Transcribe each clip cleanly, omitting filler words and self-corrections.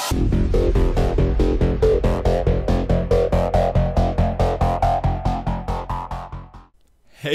Hey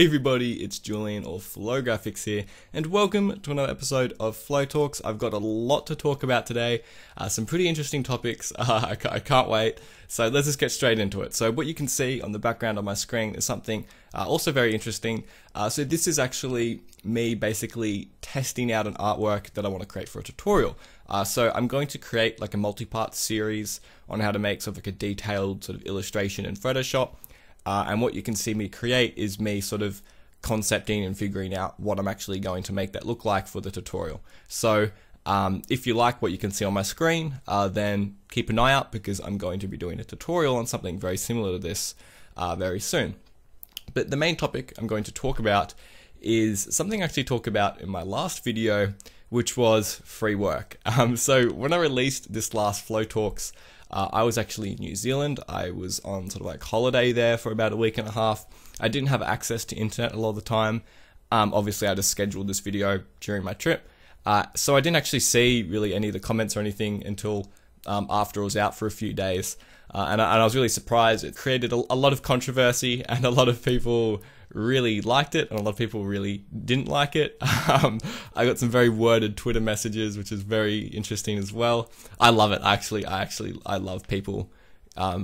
everybody, it's Julian or Flow Graphics here, and welcome to another episode of Flow Talks. I've got a lot to talk about today, some pretty interesting topics. I can't wait, so let's just get straight into it. So what you can see on the background on my screen is something also very interesting. So this is actually me basically testing out an artwork that I want to create for a tutorial. So I'm going to create like a multi-part series on how to make sort of like a detailed sort of illustration in Photoshop. And what you can see me create is me sort of concepting and figuring out what I'm actually going to make that look like for the tutorial. So if you like what you can see on my screen, then keep an eye out because I'm going to be doing a tutorial on something very similar to this very soon. But the main topic I'm going to talk about is something I actually talked about in my last video, which was free work. So when I released this last Flow Talks, I was actually in New Zealand. I was on sort of like holiday there for about a week and a half. I didn't have access to internet a lot of the time. Obviously I just scheduled this video during my trip. So I didn't actually see really any of the comments or anything until after I was out for a few days. And I was really surprised. It created a lot of controversy, and a lot of people really liked it and a lot of people really didn't like it. I got some very worded Twitter messages, which is very interesting as well. I love it. I love people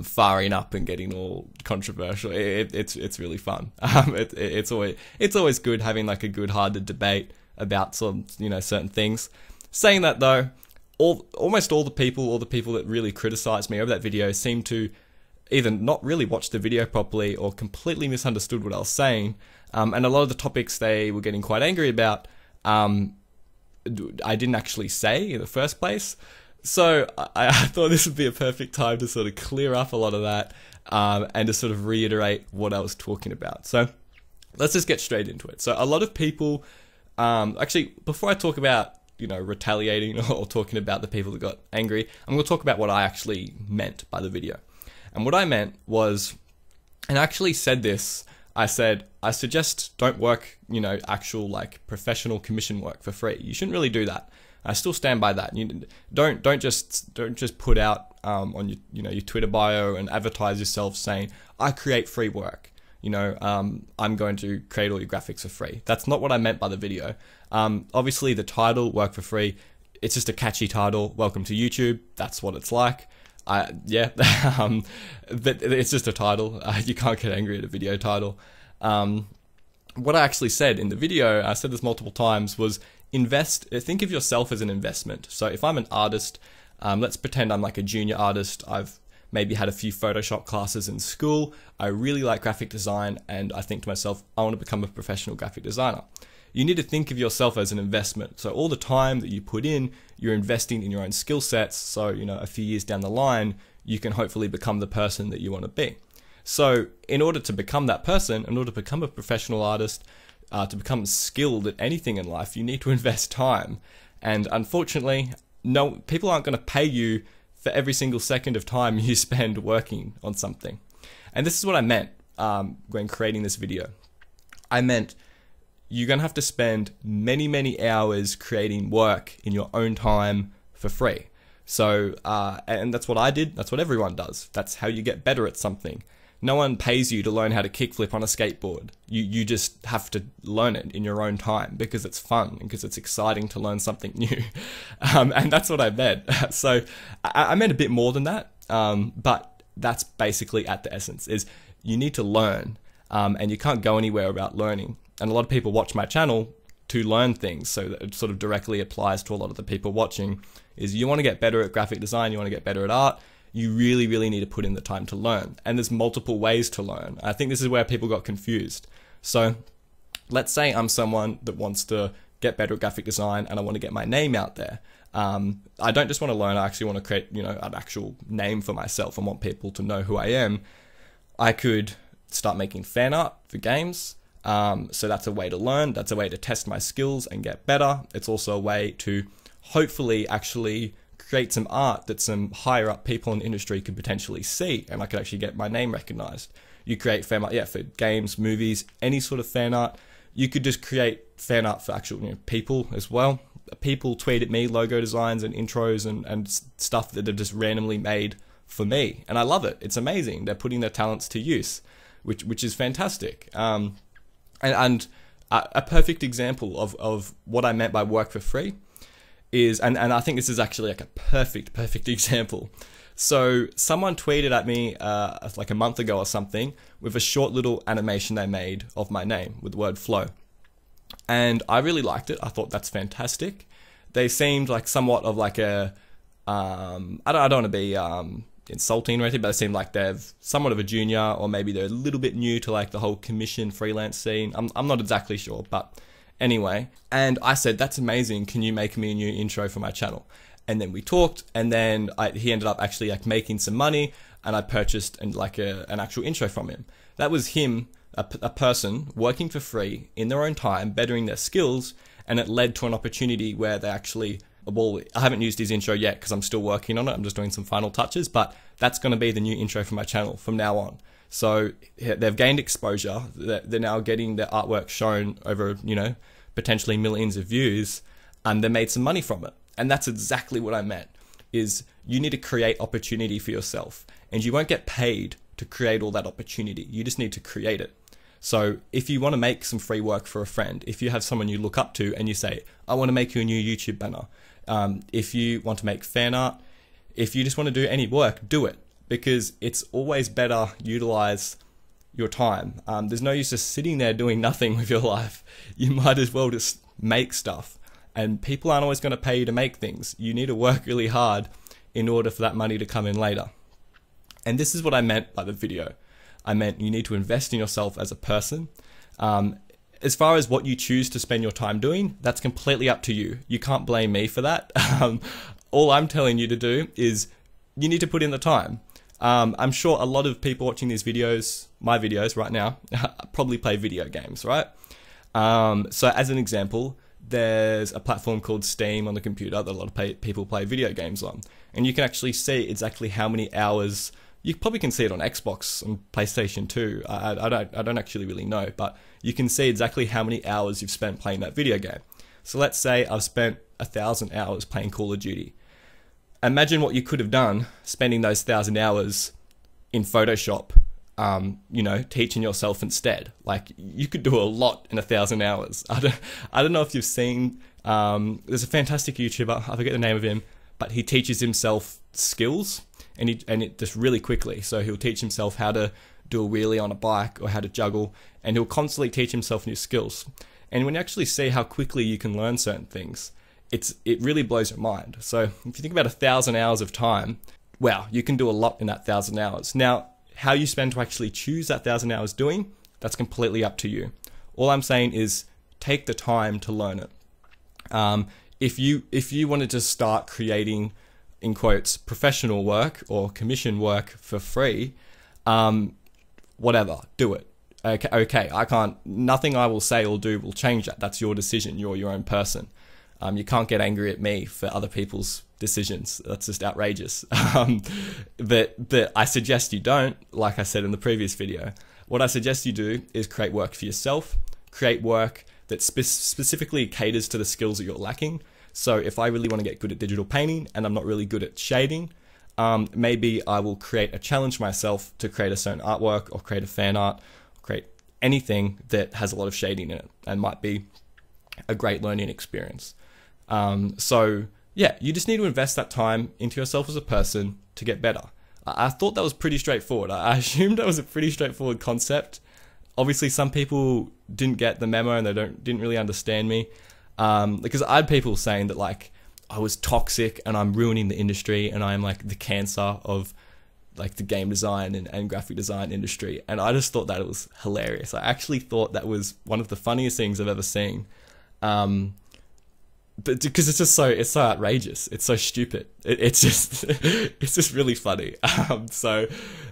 firing up and getting all controversial. It's really fun. It's always good having like a good hearted debate about some certain things. Saying that though, almost all the people that really criticized me over that video seem to either not really watch the video properly or completely misunderstood what I was saying. And a lot of the topics they were getting quite angry about, I didn't actually say in the first place. So I thought this would be a perfect time to sort of clear up a lot of that and to sort of reiterate what I was talking about. So let's just get straight into it. So a lot of people, actually, before I talk about retaliating or talking about the people that got angry, I'm going to talk about what I actually meant by the video. And what I meant was, and I actually said this, I said, I suggest don't work, actual like professional commission work for free. You shouldn't really do that. I still stand by that. You don't just put out on your Twitter bio and advertise yourself saying, I create free work. I'm going to create all your graphics for free. That's not what I meant by the video. Obviously the title, work for free, it's just a catchy title. Welcome to YouTube. That's what it's like. Yeah, but it's just a title. You can't get angry at a video title. What I actually said in the video, I said this multiple times, was think of yourself as an investment. So if I'm an artist, let's pretend I'm like a junior artist. I've maybe had a few Photoshop classes in school. I really like graphic design, and I think to myself, I want to become a professional graphic designer. You need to think of yourself as an investment. So all the time that you put in, you're investing in your own skill sets. So, a few years down the line, you can hopefully become the person that you want to be. So in order to become that person, in order to become a professional artist, to become skilled at anything in life, you need to invest time. And unfortunately, no, people aren't going to pay you for every single second of time you spend working on something. And this is what I meant when creating this video. I meant you're going to have to spend many, many hours creating work in your own time for free. So, and that's what I did. That's what everyone does. That's how you get better at something. No one pays you to learn how to kickflip on a skateboard. You just have to learn it in your own time because it's fun and because it's exciting to learn something new. And that's what I meant. So I meant a bit more than that. But that's basically at the essence, is you need to learn, and you can't go anywhere without learning. And a lot of people watch my channel to learn things, so that it sort of directly applies to a lot of the people watching, is you want to get better at graphic design, you want to get better at art, you really, really need to put in the time to learn. And there's multiple ways to learn. I think this is where people got confused. So let's say I'm someone that wants to get better at graphic design and I want to get my name out there. I don't just want to learn, I actually want to create, an actual name for myself. I want people to know who I am. I could start making fan art for games. So that's a way to learn. That's a way to test my skills and get better. It's also a way to hopefully actually create some art that some higher up people in the industry could potentially see, and I could actually get my name recognized. You create fan art, for games, movies, any sort of fan art. You could just create fan art for actual people as well. people tweet at me logo designs and intros and stuff that they've just randomly made for me, and I love it. It's amazing. They're putting their talents to use, which is fantastic. And a perfect example of what I meant by work for free is, and I think this is actually like a perfect example. So someone tweeted at me like a month ago or something with a short little animation they made of my name with the word flow. And I really liked it. I thought that's fantastic. They seemed like somewhat of like a, I don't want to be insulting or anything, but they seem like they're somewhat of a junior, or maybe they're a little bit new to like the whole commission freelance scene. I'm not exactly sure, but anyway. And I said, that's amazing. Can you make me a new intro for my channel? And then we talked, and then he ended up actually like making some money, and I purchased an actual intro from him. That was him, a person working for free in their own time, bettering their skills, and it led to an opportunity where they actually, well, I haven't used his intro yet because I'm still working on it. I'm just doing some final touches, but that's going to be the new intro for my channel from now on. So they've gained exposure. They're now getting their artwork shown over, potentially millions of views, and they made some money from it. And that's exactly what I meant, is you need to create opportunity for yourself, and you won't get paid to create all that opportunity. You just need to create it. So if you want to make some free work for a friend, if you have someone you look up to and you say, I want to make you a new YouTube banner, if you want to make fan art, if you just want to do any work, do it, because it's always better utilize your time. There's no use just sitting there doing nothing with your life. You might as well just make stuff. And people aren't always going to pay you to make things. You need to work really hard in order for that money to come in later. And this is what I meant by the video. I meant you need to invest in yourself as a person. As far as what you choose to spend your time doing, that's completely up to you. You can't blame me for that. All I'm telling you to do is you need to put in the time. I'm sure a lot of people watching these videos, my videos right now, probably play video games, right? So as an example, there's a platform called Steam on the computer that a lot of people play video games on. And you can actually see exactly how many hours. You probably can see it on Xbox and PlayStation 2. I don't actually really know, but you can see exactly how many hours you've spent playing that video game. So let's say I've spent 1,000 hours playing Call of Duty. Imagine what you could have done spending those 1,000 hours in Photoshop, teaching yourself instead. Like, you could do a lot in 1,000 hours. I don't know if you've seen, there's a fantastic YouTuber, I forget the name of him, but he teaches himself skills, and it just really quickly. So he'll teach himself how to do a wheelie on a bike or how to juggle, and he'll constantly teach himself new skills. And when you actually see how quickly you can learn certain things, it really blows your mind. So if you think about 1,000 hours of time, wow, you can do a lot in that 1,000 hours. Now, how you spend to actually choose that 1,000 hours doing, that's completely up to you. All I'm saying is take the time to learn it. If you wanted to start creating, in quotes, professional work or commission work for free, whatever, do it. Okay, nothing I will say or do will change that. That's your decision. You're your own person. You can't get angry at me for other people's decisions. That's just outrageous. But I suggest you don't, like I said in the previous video. What I suggest you do is create work for yourself, create work that specifically caters to the skills that you're lacking. So if I really want to get good at digital painting and I'm not really good at shading, maybe I will create a challenge myself to create a certain artwork or create a fan art, create anything that has a lot of shading in it and might be a great learning experience. So yeah, you just need to invest that time into yourself as a person to get better. I thought that was pretty straightforward. I assumed that was a pretty straightforward concept. Obviously, some people didn't get the memo and they didn't really understand me. Because I had people saying that like I was toxic and I'm ruining the industry and I'm like the cancer of like the game design and graphic design industry. And I just thought that it was hilarious. I actually thought that was one of the funniest things I've ever seen. But because it's so outrageous. It's so stupid. It's just really funny. So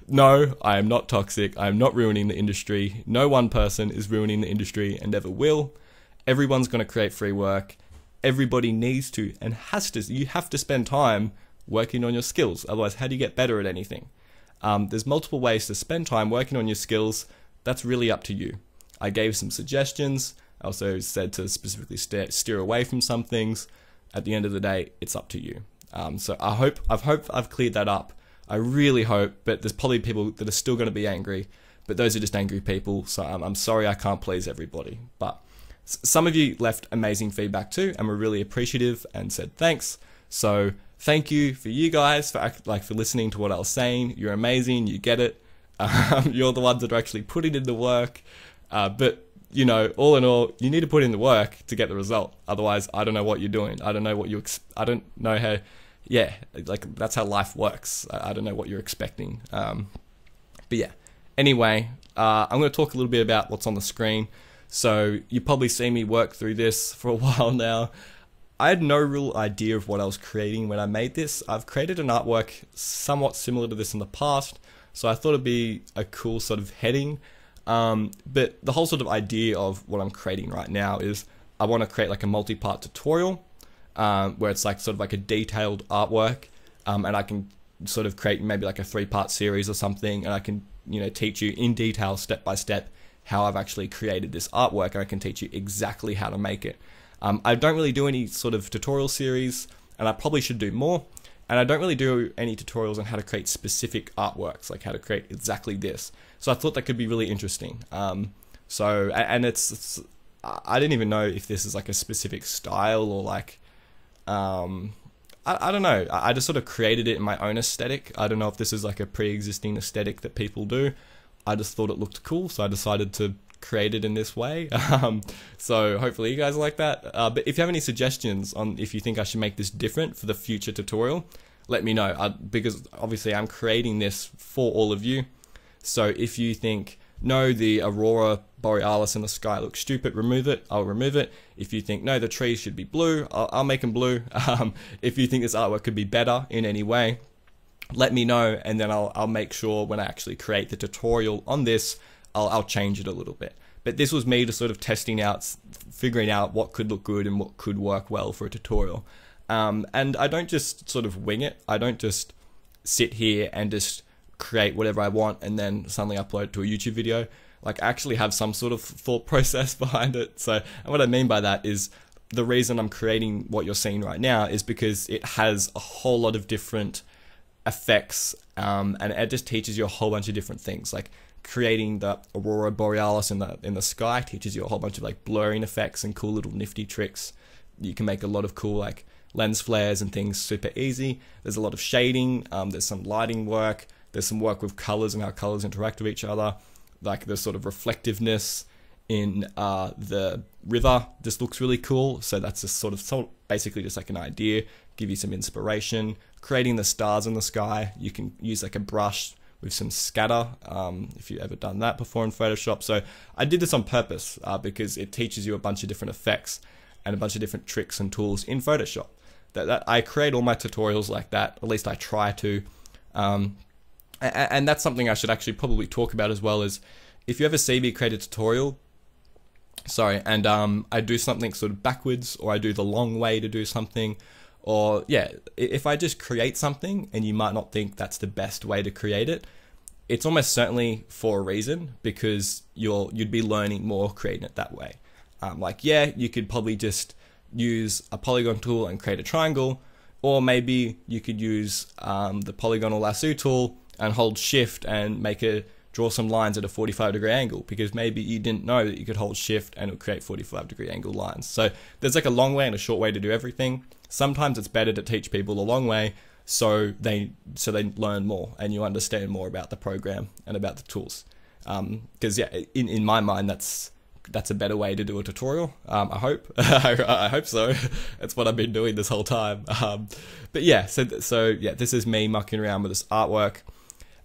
no, I am not toxic. I am not ruining the industry. No one person is ruining the industry and never will. Everyone's going to create free work. Everybody needs to and has to. You have to spend time working on your skills. Otherwise, how do you get better at anything? There's multiple ways to spend time working on your skills. That's really up to you. I gave some suggestions. I also said to specifically steer away from some things. at the end of the day, it's up to you. So I hope I've cleared that up. I really hope, but there's probably people that are still going to be angry, but those are just angry people. So I'm sorry I can't please everybody. But some of you left amazing feedback too, and were really appreciative and said thanks. So thank you for you guys for listening to what I was saying. You're amazing. You get it. You're the ones that are actually putting in the work. But you know, all in all, you need to put in the work to get the result. Otherwise, I don't know what you're doing. I don't know what I don't know how. Yeah, like that's how life works. I don't know what you're expecting. But yeah. Anyway, I'm going to talk a little bit about what's on the screen. So you probably see me work through this for a while now. I had no real idea of what I was creating when I made this. I've created an artwork somewhat similar to this in the past, so I thought it'd be a cool sort of heading. But the whole sort of idea of what I'm creating right now is I want to create like a multi-part tutorial where it's like sort of like a detailed artwork, and I can sort of create maybe like a 3-part series or something, and I can, you know, teach you in detail, step by step, how I've actually created this artwork, and I can teach you exactly how to make it. I don't really do any sort of tutorial series, and I probably should do more. And I don't really do any tutorials on how to create specific artworks, like how to create exactly this. So I thought that could be really interesting. I didn't even know if this is like a specific style or like, I don't know. I just sort of created it in my own aesthetic. I don't know if this is like a pre-existing aesthetic that people do. I just thought it looked cool, so I decided to create it in this way. So hopefully you guys like that. But if you have any suggestions on if you think I should make this different for the future tutorial, let me know. Because obviously I'm creating this for all of you. So if you think, no, the aurora borealis in the sky looks stupid, remove it, I'll remove it. If you think, no, the trees should be blue, I'll make them blue. If you think this artwork could be better in any way, let me know, and then I'll make sure when I actually create the tutorial on this, I'll change it a little bit. But this was me just sort of testing out, figuring out what could look good and what could work well for a tutorial. And I don't just sort of wing it. I don't just sit here and just create whatever I want and then suddenly upload it to a YouTube video. Like, I actually have some sort of thought process behind it. So, and what I mean by that is the reason I'm creating what you're seeing right now is because it has a whole lot of different effects, and it just teaches you a whole bunch of different things. Like, creating the aurora borealis in the sky teaches you a whole bunch of like blurring effects and cool little nifty tricks. You can make a lot of cool like lens flares and things super easy. There's a lot of shading, there's some lighting work, there's some work with colors and how colors interact with each other, like the sort of reflectiveness in the river just looks really cool. So that's just sort of basically just like an idea, give you some inspiration. Creating the stars in the sky, you can use like a brush with some scatter, if you've ever done that before in Photoshop. So I did this on purpose because it teaches you a bunch of different effects and a bunch of different tricks and tools in Photoshop. That I create all my tutorials like that, at least I try to. And that's something I should actually probably talk about as well, is if you ever see me create a tutorial, and I do something sort of backwards, or I do the long way to do something, or yeah, if I just create something and you might not think that's the best way to create it, it's almost certainly for a reason, because you'd be learning more creating it that way. Like, yeah, you could probably just use a polygon tool and create a triangle, or maybe you could use the polygonal lasso tool and hold shift and draw some lines at a 45-degree angle, because maybe you didn't know that you could hold shift and it would create 45-degree angle lines. So there's like a long way and a short way to do everything. Sometimes it's better to teach people the long way so they learn more and you understand more about the program and about the tools. Because yeah, in my mind, that's a better way to do a tutorial. I hope. I hope so. That's what I've been doing this whole time. But yeah, so yeah, this is me mucking around with this artwork.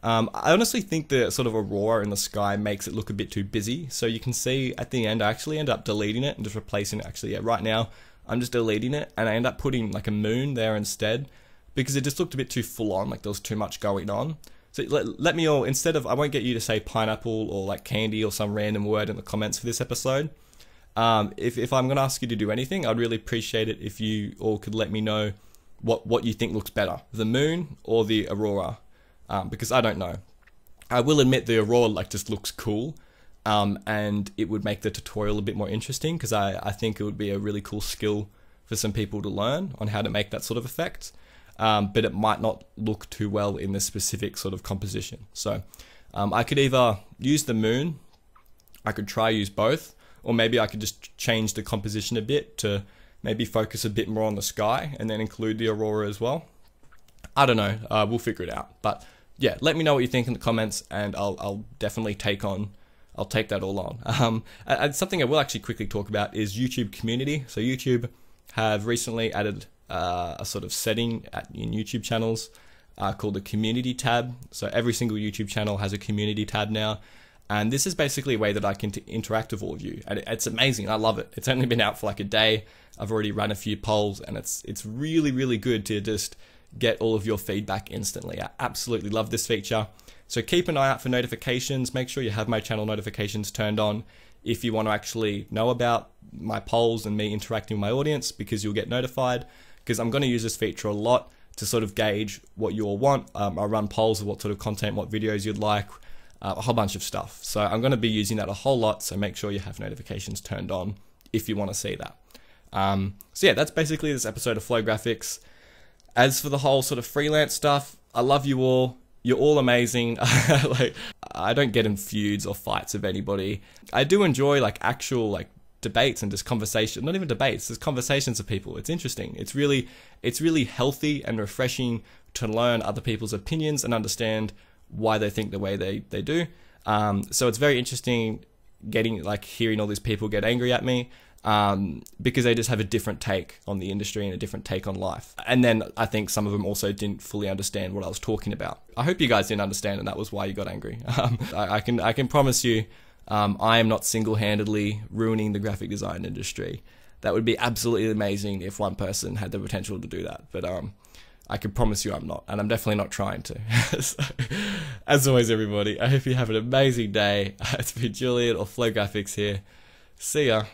I honestly think the sort of aurora in the sky makes it look a bit too busy. So you can see at the end, I actually end up deleting it and just replacing it. Actually, yeah, right now I'm just deleting it, and I end up putting like a moon there instead, because it just looked a bit too full on, like there was too much going on. So let me all, instead of, I won't get you to say pineapple or like candy or some random word in the comments for this episode. If I'm going to ask you to do anything, I'd really appreciate it if you all could let me know what you think looks better, the moon or the aurora. Because I don't know. I will admit the aurora like just looks cool, and it would make the tutorial a bit more interesting, because I think it would be a really cool skill for some people to learn on how to make that sort of effect. But it might not look too well in this specific sort of composition. So I could either use the moon, I could try use both, or maybe I could just change the composition a bit to maybe focus a bit more on the sky and then include the aurora as well. I don't know, we'll figure it out. But yeah, let me know what you think in the comments, and I'll definitely I'll take that all on. And something I will actually quickly talk about is YouTube community. So YouTube have recently added a sort of setting in YouTube channels called the community tab. So every single YouTube channel has a community tab now. And this is basically a way that I can interact with all of you. And it's amazing. I love it. It's only been out for like a day. I've already run a few polls, and it's really, really good to just get all of your feedback instantly. I absolutely love this feature. So keep an eye out for notifications. Make sure you have my channel notifications turned on if you want to actually know about my polls and me interacting with my audience, because you'll get notified, because I'm going to use this feature a lot to sort of gauge what you all want. I run polls of what sort of content, what videos you'd like, a whole bunch of stuff. So I'm going to be using that a whole lot, so make sure you have notifications turned on if you want to see that. So yeah, that's basically this episode of Flow Graphics. As for the whole sort of freelance stuff, I love you all. You're all amazing. Like, I don't get in feuds or fights with anybody. I do enjoy like actual like debates and just conversation. Not even debates, just conversations with people. It's interesting. It's really healthy and refreshing to learn other people's opinions and understand why they think the way they do. So it's very interesting hearing all these people get angry at me. Because they just have a different take on the industry and a different take on life. And then I think some of them also didn't fully understand what I was talking about. I hope you guys didn't understand, and that was why you got angry. I can promise you, I am not single-handedly ruining the graphic design industry. That would be absolutely amazing if one person had the potential to do that. But I can promise you I'm not, and I'm definitely not trying to. So, as always, everybody, I hope you have an amazing day. It's been Julian or Flow Graphics here. See ya.